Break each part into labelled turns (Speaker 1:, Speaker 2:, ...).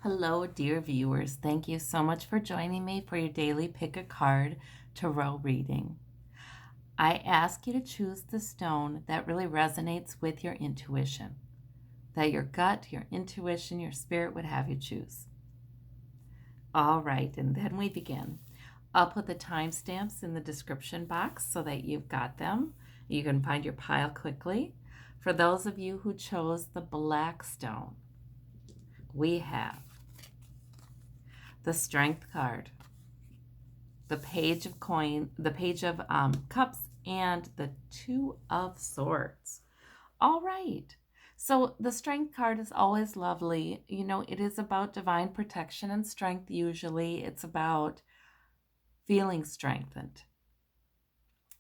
Speaker 1: Hello, dear viewers. Thank you so much for joining me for your daily pick a card tarot reading. I ask you to choose the stone that really resonates with your intuition, that your gut, your intuition, your spirit would have you choose. All right, and then we begin. I'll put the timestamps in the description box so that you've got them. You can find your pile quickly. For those of you who chose the black stone, we have the Strength card, the Page of Cups, and the Two of Swords. All right. So the Strength card is always lovely. You know, it is about divine protection and strength usually. It's about feeling strengthened.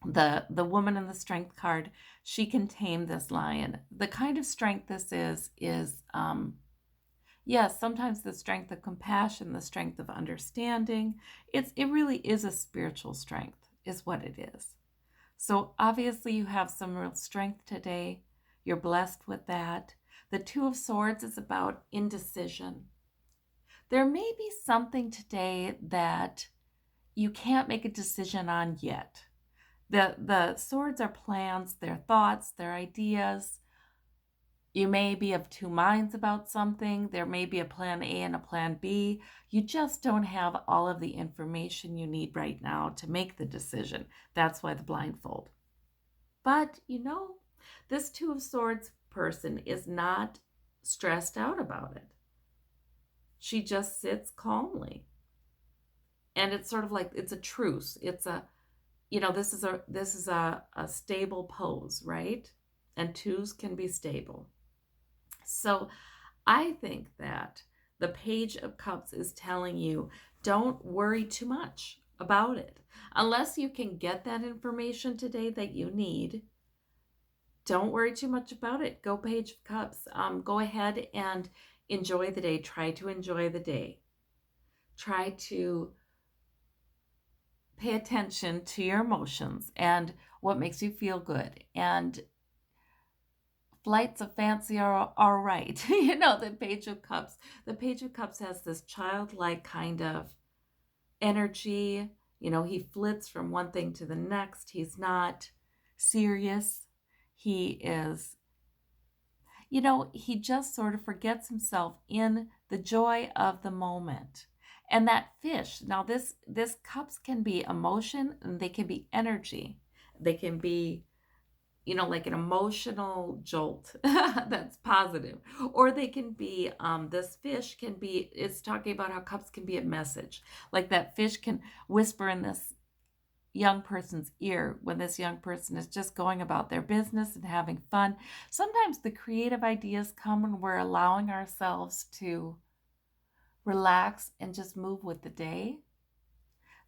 Speaker 1: The woman in the Strength card, she can tame this lion. The kind of strength this is yes, sometimes the strength of compassion, the strength of understanding. It really is a spiritual strength, is what it is. So obviously you have some real strength today. You're blessed with that. The Two of Swords is about indecision. There may be something today that you can't make a decision on yet. The swords are plans, they're thoughts, they're ideas. You may be of two minds about something. There may be a plan A and a plan B. You just don't have all of the information you need right now to make the decision. That's why the blindfold. But, this Two of Swords person is not stressed out about it. She just sits calmly. And it's sort of like it's a truce. It's a, this is a stable pose, right? And twos can be stable. So I think that the Page of Cups is telling you, don't worry too much about it. Unless you can get that information today that you need, don't worry too much about it. Go Page of Cups. Go ahead and enjoy the day. Try to enjoy the day. Try to pay attention to your emotions and what makes you feel good. And flights of fancy are right. The Page of Cups. The Page of Cups has this childlike kind of energy. He flits from one thing to the next. He's not serious. He is, he just sort of forgets himself in the joy of the moment. And that fish, now this cups can be emotion and they can be energy. They can be like an emotional jolt that's positive. Or they can be, this fish can be, it's talking about how cups can be a message. Like that fish can whisper in this young person's ear when this young person is just going about their business and having fun. Sometimes the creative ideas come when we're allowing ourselves to relax and just move with the day.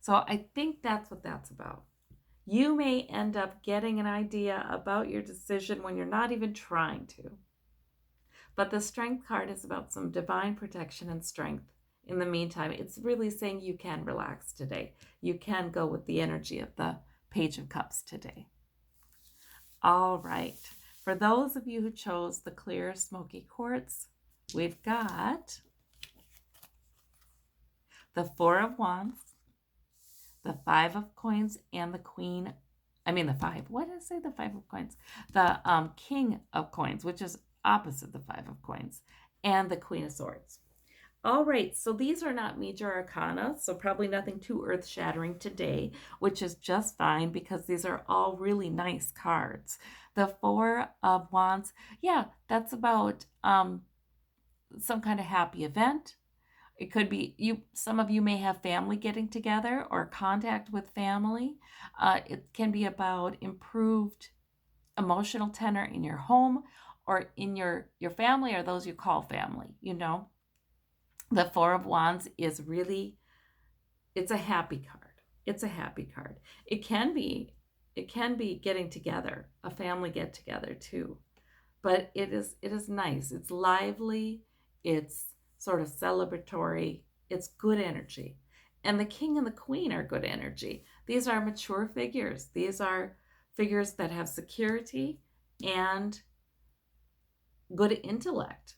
Speaker 1: So I think that's what that's about. You may end up getting an idea about your decision when you're not even trying to. But the Strength card is about some divine protection and strength. In the meantime, it's really saying you can relax today. You can go with the energy of the Page of Cups today. All right. For those of you who chose the clear smoky quartz, we've got the Four of Wands, the Five of Coins, and the Five. What did I say? The Five of Coins. The King of Coins, which is opposite the Five of Coins, and the Queen of Swords. All right, so these are not major arcana, so probably nothing too earth-shattering today, which is just fine because these are all really nice cards. The Four of Wands, yeah, that's about some kind of happy event. It could be some of you may have family getting together or contact with family. It can be about improved emotional tenor in your home or in your family or those you call family, The Four of Wands is really, it's a happy card. It's a happy card. It can be getting together, a family get together too. But it is nice. It's lively. It's sort of celebratory. It's good energy. And the King and the Queen are good energy. These are mature figures. These are figures that have security and good intellect.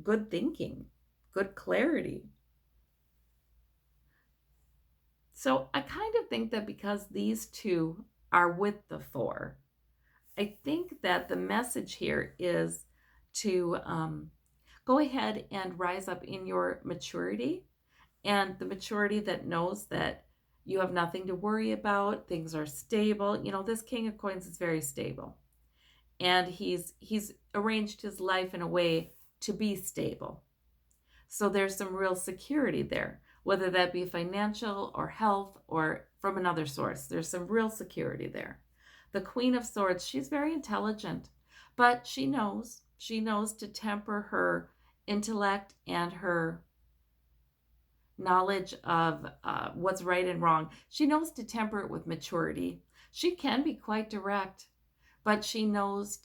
Speaker 1: good thinking, good clarity. So I kind of think that because these two are with the four, I think that the message here is to go ahead and rise up in your maturity, and the maturity that knows that you have nothing to worry about, things are stable. You know, this King of Coins is very stable, and he's arranged his life in a way to be stable. So there's some real security there, whether that be financial or health or from another source. There's some real security there. The Queen of Swords, she's very intelligent, but she knows to temper her intellect and her knowledge of what's right and wrong. She knows to temper it with maturity. She can be quite direct, but she knows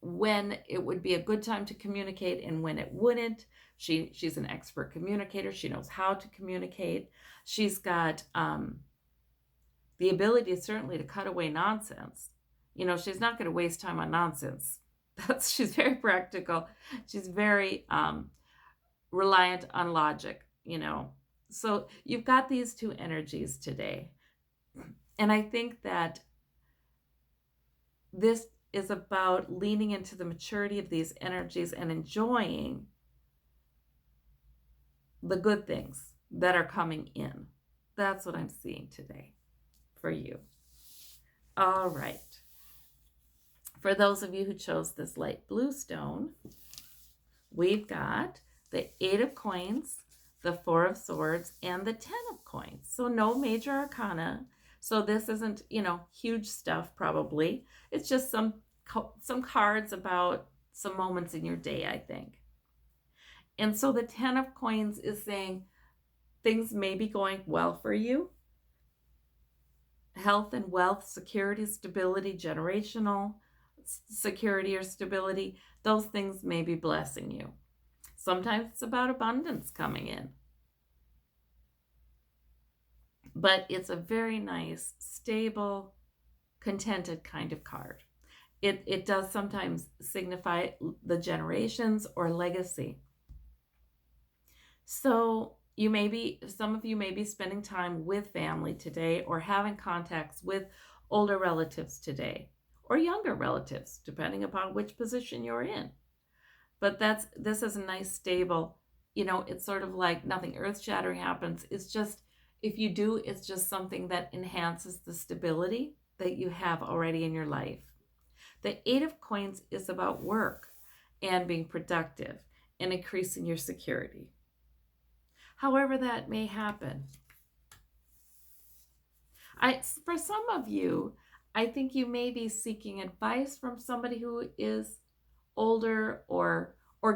Speaker 1: when it would be a good time to communicate and when it wouldn't. She's an expert communicator. She knows how to communicate. She's got the ability certainly to cut away nonsense. You know, she's not going to waste time on nonsense. She's very practical. She's very reliant on logic, you know. So you've got these two energies today. And I think that this is about leaning into the maturity of these energies and enjoying the good things that are coming in. That's what I'm seeing today for you. All right. For those of you who chose this light blue stone, we've got the 8 of Coins, the 4 of Swords, and the 10 of Coins. So no major arcana. So this isn't, huge stuff probably. It's just some cards about some moments in your day, I think. And so the 10 of Coins is saying things may be going well for you. Health and wealth, security, stability, generational security or stability, those things may be blessing you. Sometimes it's about abundance coming in. But it's a very nice, stable, contented kind of card. It does sometimes signify the generations or legacy. So some of you may be spending time with family today or having contacts with older relatives today or younger relatives, depending upon which position you're in. But this is a nice, stable, it's sort of like nothing earth-shattering happens. It's just, if you do, it's just something that enhances the stability that you have already in your life. The 8 of Coins is about work and being productive and increasing your security. However that may happen. For some of you, I think you may be seeking advice from somebody who is older or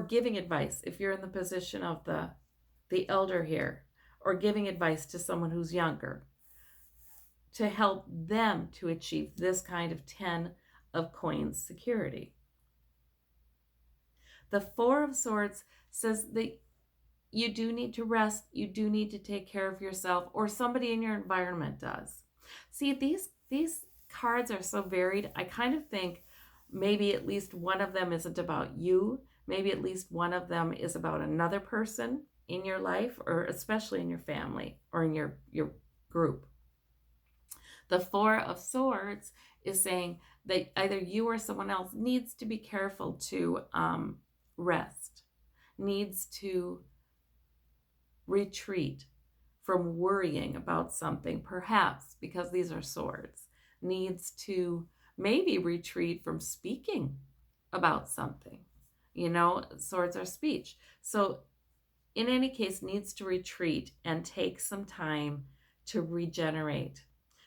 Speaker 1: giving advice if you're in the position of the elder here, or giving advice to someone who's younger to help them to achieve this kind of 10 of Coins security. The 4 of Swords says that you do need to rest, you do need to take care of yourself, or somebody in your environment does. See, these cards are so varied. I kind of think maybe at least one of them isn't about you. Maybe at least one of them is about another person in your life, or especially in your family or in your group. The 4 of Swords is saying that either you or someone else needs to be careful to rest, needs to retreat from worrying about something, perhaps because these are swords, needs to maybe retreat from speaking about something. Swords are speech. So in any case, needs to retreat and take some time to regenerate.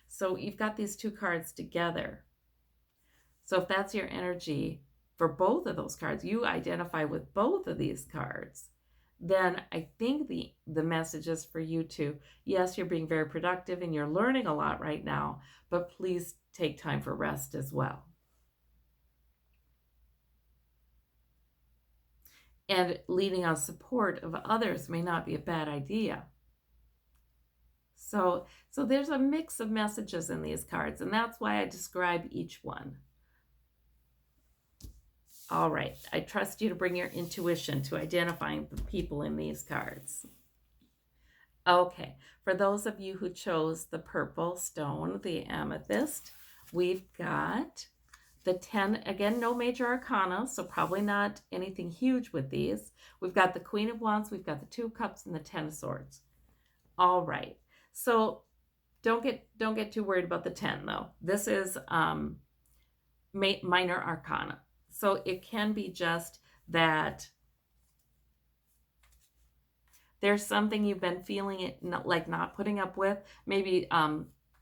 Speaker 1: So you've got these two cards together. So if that's your energy for both of those cards, you identify with both of these cards, then I think the message is for you to, yes, you're being very productive and you're learning a lot right now, but please take time for rest as well. And leaning on support of others may not be a bad idea. So there's a mix of messages in these cards, and that's why I describe each one. All right. I trust you to bring your intuition to identifying the people in these cards. Okay. For those of you who chose the purple stone, the amethyst, we've got the 10, again, no major arcana, so probably not anything huge with these. We've got the Queen of Wands, we've got the Two of Cups, and the 10 of Swords. All right. So don't get too worried about the 10 though. This is minor arcana. So it can be just that there's something you've been feeling it like not putting up with. Maybe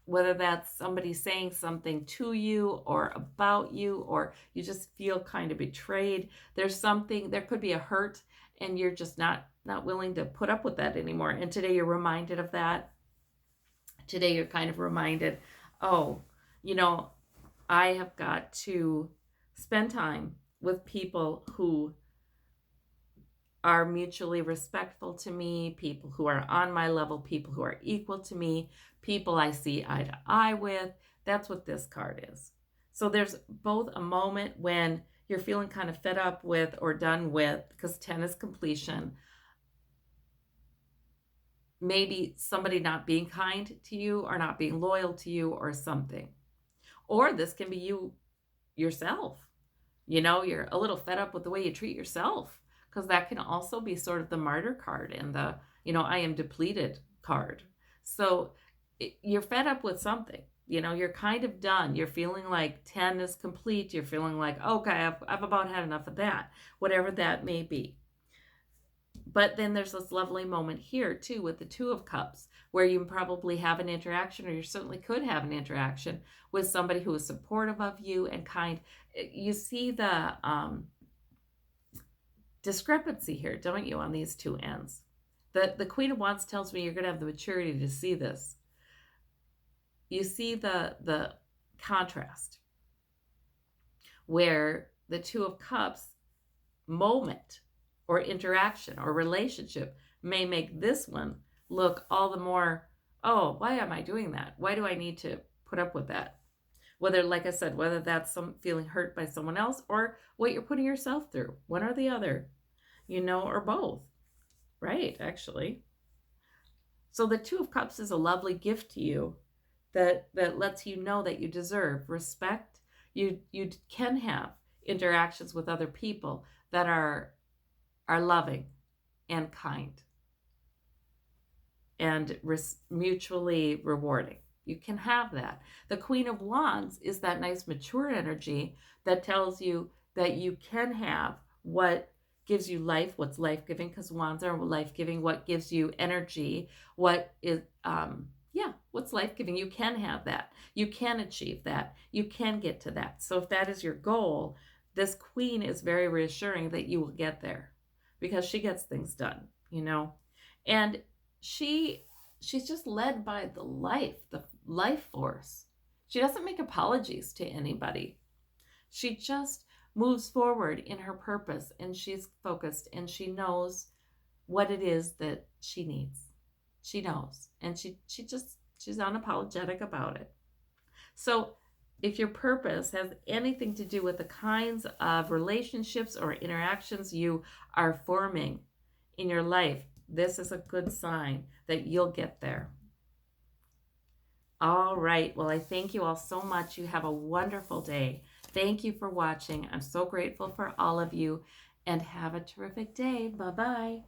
Speaker 1: whether that's somebody saying something to you or about you, or you just feel kind of betrayed. There's something, there could be a hurt, and you're just not willing to put up with that anymore. And today you're reminded of that. Today you're kind of reminded, oh, you know, I have got to spend time with people who are mutually respectful to me, people who are on my level, people who are equal to me, people I see eye to eye with. That's what this card is. So there's both a moment when you're feeling kind of fed up with or done with, because 10 is completion. Maybe somebody not being kind to you or not being loyal to you or something. Or this can be you yourself. You know, you're a little fed up with the way you treat yourself, because that can also be sort of the martyr card and the, I am depleted card. So you're fed up with something. You're kind of done. You're feeling like 10 is complete. You're feeling like, okay, I've about had enough of that, whatever that may be. But then there's this lovely moment here too with the Two of Cups, where you probably have an interaction, or you certainly could have an interaction with somebody who is supportive of you and kind. You see the discrepancy here, don't you, on these two ends? The Queen of Wands tells me you're going to have the maturity to see this. You see the contrast, where the Two of Cups moment or interaction or relationship may make this one look all the more, oh, why am I doing that? Why do I need to put up with that? Whether, like I said, whether that's some feeling hurt by someone else or what you're putting yourself through, one or the other, or both, right? Actually. So the Two of Cups is a lovely gift to you that lets you know that you deserve respect. You can have interactions with other people that are loving and kind and mutually rewarding. You can have that. The Queen of Wands is that nice mature energy that tells you that you can have what gives you life, what's life-giving, because wands are life-giving, what gives you energy, what is what's life-giving. You can have that. You can achieve that. You can get to that. So if that is your goal, this queen is very reassuring that you will get there, because she gets things done, and she's just led by the life force. She doesn't make apologies to anybody. She just moves forward in her purpose, and she's focused, and she knows what it is that she needs. She knows, and she's unapologetic about it. So if your purpose has anything to do with the kinds of relationships or interactions you are forming in your life, this is a good sign that you'll get there. All right. Well, I thank you all so much. You have a wonderful day. Thank you for watching. I'm so grateful for all of you, and have a terrific day. Bye-bye.